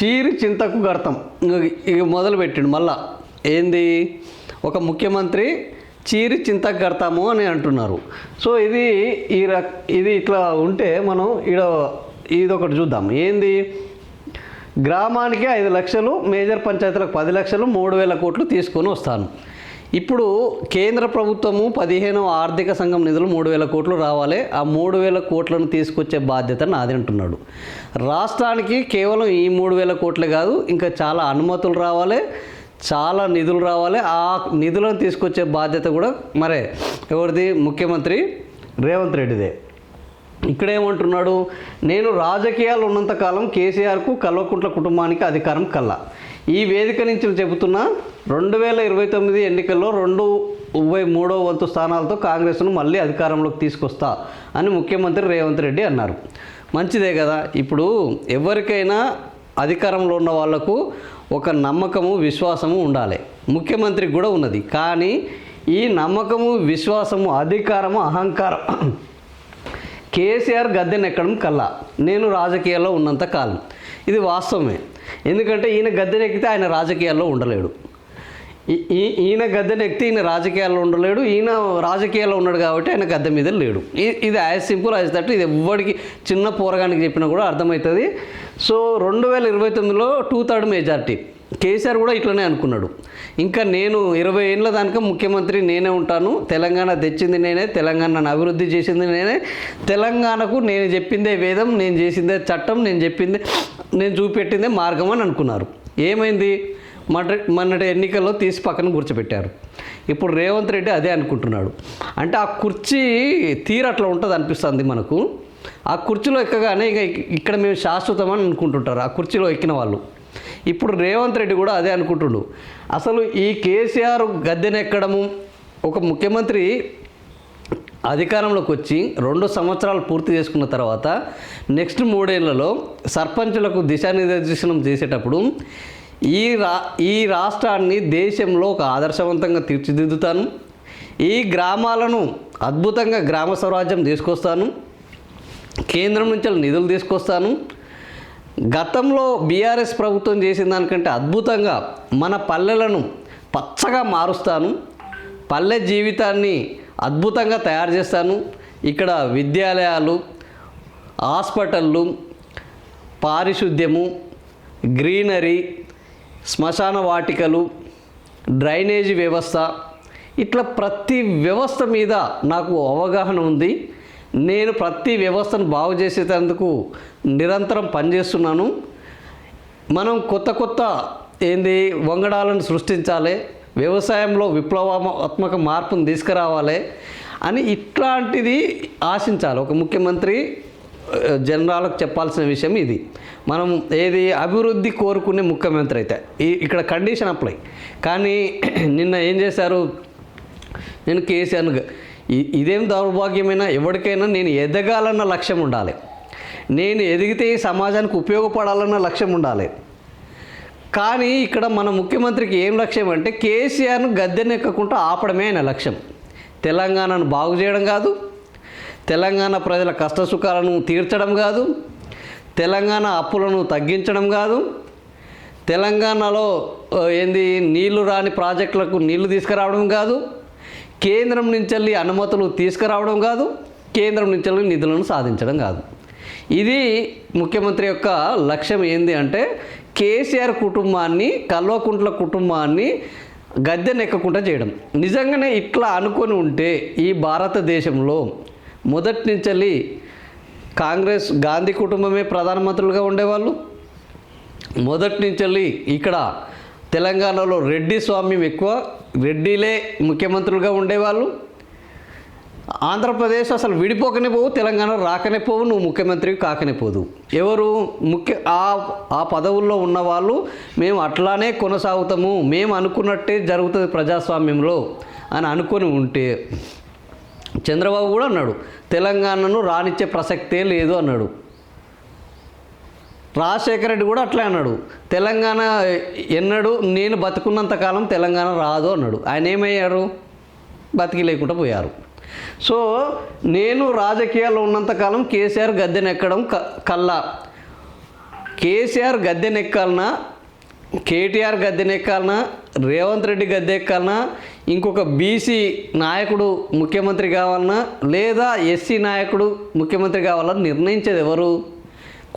చీరి చింతకు గర్తం ఇక మొదలుపెట్టిండు మళ్ళా. ఏంది, ఒక ముఖ్యమంత్రి చీరి చింతకు గడతాము అని అంటున్నారు. సో ఇది ఇట్లా ఉంటే మనం ఇది ఒకటి చూద్దాం. ఏంది, గ్రామానికి 5 లక్షలు, మేజర్ పంచాయతీలకు 10 లక్షలు, 3,000 కోట్లు తీసుకొని వస్తాను. ఇప్పుడు కేంద్ర ప్రభుత్వము 15వ ఆర్థిక సంఘం నిధులు 3,000 కోట్లు రావాలి. ఆ 3,000 కోట్లను తీసుకొచ్చే బాధ్యత నాది అంటున్నాడు. రాష్ట్రానికి కేవలం ఈ 3,000 కోట్లే కాదు, ఇంకా చాలా అనుమతులు రావాలి, చాలా నిధులు రావాలి. ఆ నిధులను తీసుకొచ్చే బాధ్యత కూడా మరే ఎవరిది, ముఖ్యమంత్రి రేవంత్ రెడ్డిదే. ఇక్కడ ఏమంటున్నాడు, నేను రాజకీయాలు ఉన్నంతకాలం కేసీఆర్కు, కల్వకుంట్ల కుటుంబానికి అధికారం కల్లా. ఈ వేదిక నుంచి చెబుతున్నా 2029 ఎన్నికల్లో 2/3 వంతు స్థానాలతో కాంగ్రెస్ను మళ్ళీ అధికారంలోకి తీసుకొస్తా అని ముఖ్యమంత్రి రేవంత్ రెడ్డి అన్నారు. మంచిదే కదా. ఇప్పుడు ఎవరికైనా అధికారంలో ఉన్న వాళ్లకు ఒక నమ్మకము, విశ్వాసము ఉండాలి. ముఖ్యమంత్రికి కూడా ఉన్నది. కానీ ఈ నమ్మకము, విశ్వాసము, అధికారము, అహంకారం కేసీఆర్ గద్దెనెక్కడం కల్లా నేను రాజకీయాల్లో ఉన్నంత కాలం. ఇది వాస్తవమే. ఎందుకంటే ఈయన గద్దెనెక్కితే ఆయన రాజకీయాల్లో ఉండలేడు. ఈయన గద్దెనెక్కితే ఈయన రాజకీయాల్లో ఉండలేడు. ఈయన రాజకీయాల్లో ఉన్నాడు కాబట్టి ఆయన గద్దె మీద లేడు. ఇది యాజ్ సింపుల్ యాజ్ దట్. ఇది ఎవ్వడికి, చిన్న పోరగానికి చెప్పినా కూడా అర్థమవుతుంది. So 2029లో 2/3 majority. కేసీఆర్ కూడా ఇట్లనే అనుకున్నాడు. ఇంకా నేను 20 ఏళ్ళ దానిక ముఖ్యమంత్రి నేనే ఉంటాను, తెలంగాణ తెచ్చింది నేనే, తెలంగాణను అభివృద్ధి చేసింది నేనే, తెలంగాణకు నేను చెప్పిందే వేదం, నేను చేసిందే చట్టం, నేను చూపెట్టిందే మార్గం అని అనుకున్నారు. ఏమైంది, మొన్నటి ఎన్నికల్లో తీసి పక్కన కూర్చోబెట్టారు. ఇప్పుడు రేవంత్ రెడ్డి అదే అనుకుంటున్నాడు. అంటే ఆ కుర్చీ తీరట్లా ఉంటుంది అనిపిస్తుంది మనకు. ఆ కుర్చీలో ఎక్కగానే ఇక్కడ మేము శాశ్వతమని అనుకుంటుంటారు ఆ కుర్చీలో ఎక్కిన వాళ్ళు. ఇప్పుడు రేవంత్ రెడ్డి కూడా అదే అనుకుంటుండు. అసలు ఈ కేసీఆర్ గద్దెనెక్కడము, ఒక ముఖ్యమంత్రి అధికారంలోకి వచ్చి 2 సంవత్సరాలు పూర్తి చేసుకున్న తర్వాత నెక్స్ట్ 3 ఏళ్లలో సర్పంచులకు దిశానిర్దేశనం చేసేటప్పుడు ఈ రాష్ట్రాన్ని దేశంలో ఒక ఆదర్శవంతంగా తీర్చిదిద్దుతాను, ఈ గ్రామాలను అద్భుతంగా గ్రామ స్వరాజ్యం తీసుకొస్తాను, కేంద్రం నుంచి నిధులు తీసుకొస్తాను, గతంలో బీఆర్ఎస్ ప్రభుత్వం చేసిన దానికంటే అద్భుతంగా మన పల్లెలను పచ్చగా మారుస్తాను, పల్లె జీవితాన్ని అద్భుతంగా తయారు చేస్తాను, ఇక్కడ విద్యాలయాలు, హాస్పిటళ్ళు, పారిశుద్ధ్యము, గ్రీనరీ, శ్మశాన వాటికలు, డ్రైనేజీ వ్యవస్థ, ఇట్లా ప్రతి వ్యవస్థ మీద నాకు అవగాహన ఉంది. నేను ప్రతి వ్యవస్థను బాగు చేసేందుకు నిరంతరం పనిచేస్తున్నాను. మనం కొత్త వంగడాలను సృష్టించాలి, వ్యవసాయంలో విప్లవాత్మక మార్పును తీసుకురావాలి అని ఇట్లాంటిది ఆశించాలి. ఒక ముఖ్యమంత్రి జనరాలకు చెప్పాల్సిన విషయం ఇది. మనం అభివృద్ధి కోరుకునే ముఖ్యమంత్రి అయితే ఇక్కడ కండిషన్ అప్లై. కానీ నిన్న ఏం చేశారు, నేను కేసీఆర్ ఇదేం దౌర్భాగ్యమైనా ఎవరికైనా నేను ఎదగాలన్న లక్ష్యం ఉండాలి, నేను ఎదిగితే ఈ సమాజానికి ఉపయోగపడాలన్న లక్ష్యం ఉండాలి. కానీ ఇక్కడ మన ముఖ్యమంత్రికి ఏం లక్ష్యం అంటే కేసీఆర్ను గద్దెనెక్కకుండా ఆపడమే ఆయన లక్ష్యం. తెలంగాణను బాగు చేయడం కాదు, తెలంగాణ ప్రజల కష్టసుఖాలను తీర్చడం కాదు, తెలంగాణ అప్పులను తగ్గించడం కాదు, తెలంగాణలో నీళ్లు రాని ప్రాజెక్టులకు నీళ్లు తీసుకురావడం కాదు, కేంద్రం నుంచి అనుమతులు తీసుకురావడం కాదు, కేంద్రం నుంచి నిధులను సాధించడం కాదు. ఇది ముఖ్యమంత్రి యొక్క లక్ష్యం. ఏంది అంటే కేసీఆర్ కుటుంబాన్ని, కల్వకుంట్ల కుటుంబాన్ని గద్దెనెక్కకుండా చేయడం. నిజంగానే ఇట్లా అనుకొని ఉంటే ఈ భారతదేశంలో మొదటి నుంచి కాంగ్రెస్, గాంధీ కుటుంబమే ప్రధానమంత్రులుగా ఉండేవాళ్ళు. మొదటి నుంచి ఇక్కడ తెలంగాణలో రెడ్డి స్వామ్యం ఎక్కువ, రెడ్డిలే ముఖ్యమంత్రులుగా ఉండేవాళ్ళు. ఆంధ్రప్రదేశ్ అసలు విడిపోకనే పోవు, తెలంగాణ రాకనే పోవు, నువ్వు ముఖ్యమంత్రి కాకనే పోదు. ఎవరు ఆ పదవుల్లో ఉన్నవాళ్ళు మేము అట్లానే కొనసాగుతాము, మేము అనుకున్నట్టే జరుగుతుంది ప్రజాస్వామ్యంలో అని అనుకొని ఉంటే, చంద్రబాబు కూడా అన్నాడు తెలంగాణను రానిచ్చే ప్రసక్తే లేదు అన్నాడు. రాజశేఖర రెడ్డి కూడా అట్లే అన్నాడు, తెలంగాణ ఎన్నడూ నేను బతుకున్నంతకాలం తెలంగాణ రాదు అన్నాడు. ఆయన ఏమయ్యారు, బతికి లేకుండా పోయారు. సో నేను రాజకీయాల్లో ఉన్నంతకాలం కేసీఆర్ గద్దెనెక్కడం కల్లా, కేసీఆర్ గద్దెనెక్కాలనా, కేటీఆర్ గద్దెనెక్కాలనా, రేవంత్ రెడ్డి గద్దెక్కాలనా, ఇంకొక బీసీ నాయకుడు ముఖ్యమంత్రి కావాలన్నా, లేదా ఎస్సీ నాయకుడు ముఖ్యమంత్రి కావాలని నిర్ణయించేది ఎవరు?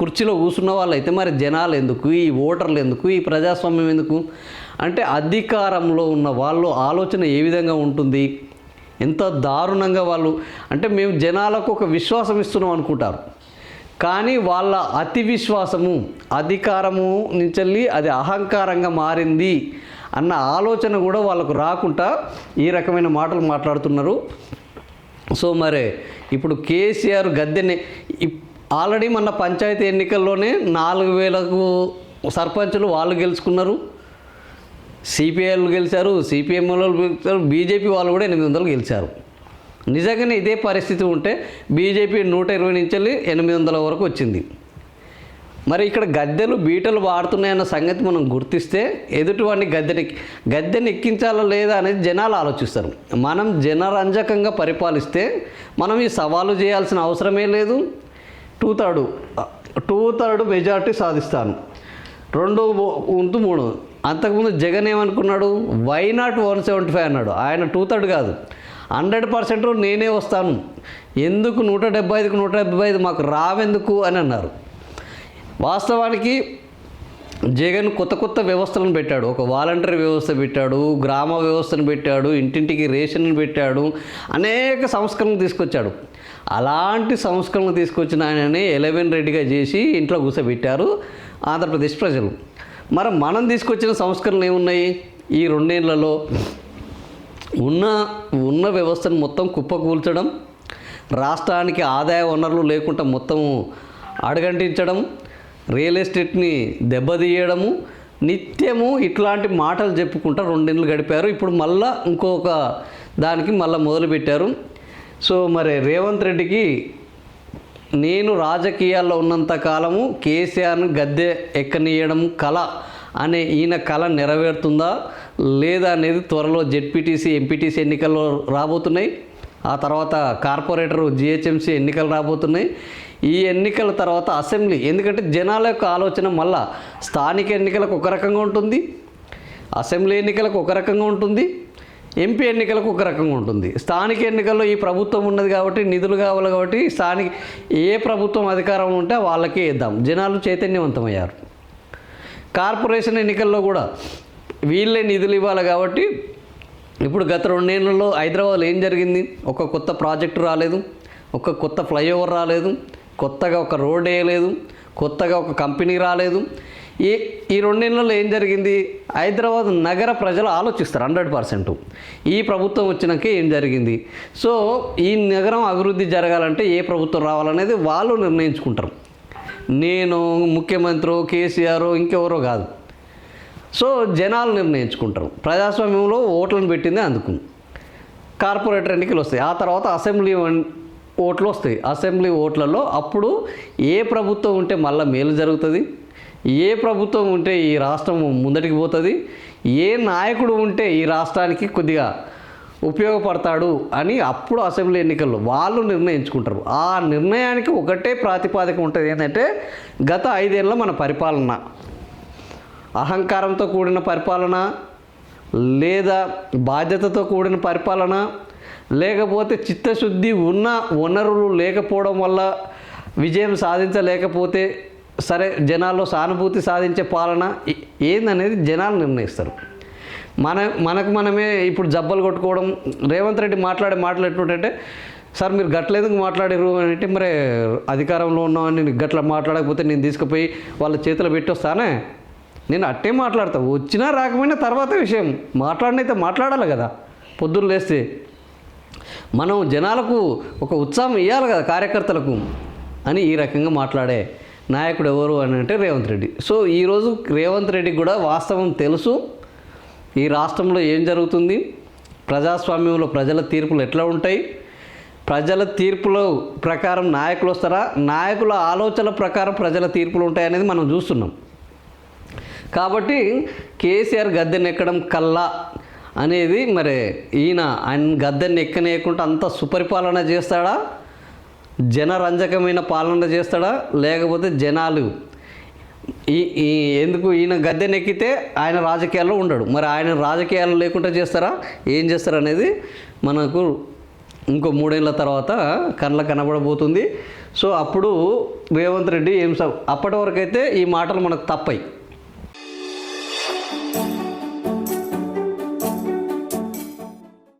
కుర్చీలో కూర్చున్న వాళ్ళు అయితే మరి జనాలు ఎందుకు, ఈ ఓటర్లు ఎందుకు, ఈ ప్రజాస్వామ్యం ఎందుకు? అంటే అధికారంలో ఉన్న వాళ్ళు ఆలోచన ఏ విధంగా ఉంటుంది, ఎంత దారుణంగా వాళ్ళు అంటే మేము జనాలకు ఒక విశ్వాసం ఇస్తున్నాం అనుకుంటారు, కానీ వాళ్ళ అతి విశ్వాసము అధికారము నుంచి అది అహంకారంగా మారింది అన్న ఆలోచన కూడా వాళ్ళకు రాకుండా ఈ రకమైన మాటలు మాట్లాడుతున్నారు. సో మరి ఇప్పుడు కేసీఆర్ గద్దెని ఆల్రెడీ మన పంచాయతీ ఎన్నికల్లోనే 4000కు సర్పంచులు వాళ్ళు గెలుచుకున్నారు, సిపిఐలు గెలిచారు, సిపిఎం వాళ్ళు గెలిచారు, బీజేపీ వాళ్ళు కూడా 800 గెలిచారు. నిజంగానే ఇదే పరిస్థితి ఉంటే బీజేపీ 120 నుంచి 800 వరకు వచ్చింది. మరి ఇక్కడ గద్దెలు బీటలు వాడుతున్నాయన్న సంగతి మనం గుర్తిస్తే ఎదుటివాడిని గద్దెని ఎక్కించాలా లేదా అనేది జనాలు ఆలోచిస్తారు. మనం జనరంజకంగా పరిపాలిస్తే మనం ఈ సవాలు చేయాల్సిన అవసరమే లేదు. 2/3 మెజార్టీ సాధిస్తాను, 2/3. అంతకుముందు జగన్ ఏమనుకున్నాడు? వై నాట్ 175 అన్నాడు. ఆయన 2/3 కాదు, 100% నేనే వస్తాను, ఎందుకు 175కు 175 మాకు రావెందుకు అని అన్నారు. వాస్తవానికి జగన్ కొత్త వ్యవస్థలను పెట్టాడు. ఒక వాలంటరీ వ్యవస్థ పెట్టాడు, గ్రామ వ్యవస్థను పెట్టాడు, ఇంటింటికి రేషన్ పెట్టాడు, అనేక సంస్కరణలు తీసుకొచ్చాడు. అలాంటి సంస్కరణలు తీసుకొచ్చిన ఆయననే 11 రెడ్డిగా చేసి ఇంట్లో కూర్చోబెట్టారు ఆంధ్రప్రదేశ్ ప్రజలు. మరి మనం తీసుకొచ్చిన సంస్కరణలు ఏమున్నాయి? ఈ 2 ఏళ్లలో ఉన్న వ్యవస్థను మొత్తం కుప్పకూల్చడం, రాష్ట్రానికి ఆదాయ వనరులు లేకుండా మొత్తం అడగంటించడం, రియల్ ఎస్టేట్ని దెబ్బతీయడము, నిత్యము ఇట్లాంటి మాటలు చెప్పుకుంటా 2 ఏళ్ళు గడిపారు. ఇప్పుడు మళ్ళా ఇంకొక దానికి మళ్ళీ మొదలుపెట్టారు. సో మరి రేవంత్ రెడ్డికి నేను రాజకీయాల్లో ఉన్నంత కాలము కేసీఆర్ను గద్దె ఎక్కనీయడం కళ అనే ఈయన కళ నెరవేరుతుందా లేదా అనేది త్వరలో జెడ్పీటీసీ ఎంపీటీసీ ఎన్నికల్లో రాబోతున్నాయి. ఆ తర్వాత కార్పొరేటర్ జిహెచ్ఎంసీ ఎన్నికలు రాబోతున్నాయి. ఈ ఎన్నికల తర్వాత అసెంబ్లీ, ఎందుకంటే జనాల యొక్క ఆలోచన మళ్ళా స్థానిక ఎన్నికలకు ఒక రకంగా ఉంటుంది, అసెంబ్లీ ఎన్నికలకు ఒక రకంగా ఉంటుంది, ఎంపీ ఎన్నికలకు ఒక రకంగా ఉంటుంది. స్థానిక ఎన్నికల్లో ఈ ప్రభుత్వం ఉన్నది కాబట్టి నిధులు కావాలి కాబట్టి స్థానిక ఏ ప్రభుత్వం అధికారంలో ఉంటే వాళ్ళకే ఇద్దాం, జనాలు చైతన్యవంతమయ్యారు. కార్పొరేషన్ ఎన్నికల్లో కూడా వీళ్ళే నిధులు ఇవ్వాలి కాబట్టి ఇప్పుడు గత 2 ఏళ్లలో హైదరాబాద్లో ఏం జరిగింది? ఒక కొత్త ప్రాజెక్టు రాలేదు, ఒక కొత్త ఫ్లైఓవర్ రాలేదు, కొత్తగా ఒక రోడ్ వేయలేదు, కొత్తగా ఒక కంపెనీ రాలేదు. ఈ 2 ఏళ్లలో ఏం జరిగింది? హైదరాబాద్ నగర ప్రజలు ఆలోచిస్తారు 100%. ఈ ప్రభుత్వం వచ్చినాక ఏం జరిగింది? సో ఈ నగరం అభివృద్ధి జరగాలంటే ఏ ప్రభుత్వం రావాలనేది వాళ్ళు నిర్ణయించుకుంటారు. నేను ముఖ్యమంత్రి కేసీఆర్ ఇంకెవరో కాదు. సో జనాలు నిర్ణయించుకుంటారు. ప్రజాస్వామ్యంలో ఓట్లను పెట్టింది అందుకు. కార్పొరేటర్ ఎన్నికలు వస్తాయి, ఆ తర్వాత అసెంబ్లీ ఓట్లు వస్తాయి. అసెంబ్లీ ఓట్లలో అప్పుడు ఏ ప్రభుత్వం ఉంటే మళ్ళీ మేలు జరుగుతుంది, ఏ ప్రభుత్వం ఉంటే ఈ రాష్ట్రం ముందటికి పోతుంది, ఏ నాయకుడు ఉంటే ఈ రాష్ట్రానికి కొద్దిగా ఉపయోగపడతాడు అని అప్పుడు అసెంబ్లీ ఎన్నికల్లో వాళ్ళు నిర్ణయించుకుంటారు. ఆ నిర్ణయానికి ఒకటే ప్రాతిపాదిక ఉంటుంది, ఏంటంటే గత 5 ఏళ్ళ మన పరిపాలన అహంకారంతో కూడిన పరిపాలన, లేదా బాధ్యతతో కూడిన పరిపాలన, లేకపోతే చిత్తశుద్ధి ఉన్న వనరులు లేకపోవడం వల్ల విజయం సాధించలేకపోతే సరే జనాల్లో సానుభూతి సాధించే పాలన ఏందనేది జనాలు నిర్ణయిస్తారు. మనకు మనమే ఇప్పుడు జబ్బలు కొట్టుకోవడం. రేవంత్ రెడ్డి మాట్లాడే మాటలు ఎట్లుంటే, సార్ మీరు గట్లేందుకు మాట్లాడారు అని అంటే, మరి అధికారంలో ఉన్నామని గట్ల మాట్లాడకపోతే నేను తీసుకుపోయి వాళ్ళ చేతిలో పెట్టి వస్తానే, నేను అట్టే మాట్లాడతా, వచ్చినా రాకపోయినా తర్వాత విషయం, మాట్లాడినైతే మాట్లాడాలి కదా. పొద్దున్న లేస్తే మనం జనాలకు ఒక ఉత్సాహం ఇవ్వాలి కదా కార్యకర్తలకు అని ఈ రకంగా మాట్లాడే నాయకుడు ఎవరు అని అంటే రేవంత్ రెడ్డి. సో ఈరోజు రేవంత్ రెడ్డికి కూడా వాస్తవం తెలుసు, ఈ రాష్ట్రంలో ఏం జరుగుతుంది, ప్రజాస్వామ్యంలో ప్రజల తీర్పులు ఎట్లా ఉంటాయి, ప్రజల తీర్పుల ప్రకారం నాయకులు వస్తారా, నాయకుల ఆలోచనల ప్రకారం ప్రజల తీర్పులు ఉంటాయి అనేది మనం చూస్తున్నాం. కాబట్టి కేసీఆర్ గద్దెనెక్కడం కల్లా అనేది మరి ఆయన గద్దెని ఎక్కనేయకుండా అంత సుపరిపాలన చేస్తాడా, జనరంజకమైన పాలన చేస్తాడా, లేకపోతే జనాలు ఈ ఈ ఎందుకు ఈయన గద్దెనెక్కితే ఆయన రాజకీయాల్లో ఉండడు, మరి ఆయన రాజకీయాలు లేకుండా చేస్తారా, ఏం చేస్తారు అనేది మనకు ఇంకో 3 ఏళ్ళ తర్వాత కళ్ళకు కనబడబోతుంది. సో అప్పుడు రేవంత్ రెడ్డి అప్పటి వరకు అయితే ఈ మాటలు మనకు తప్పాయి.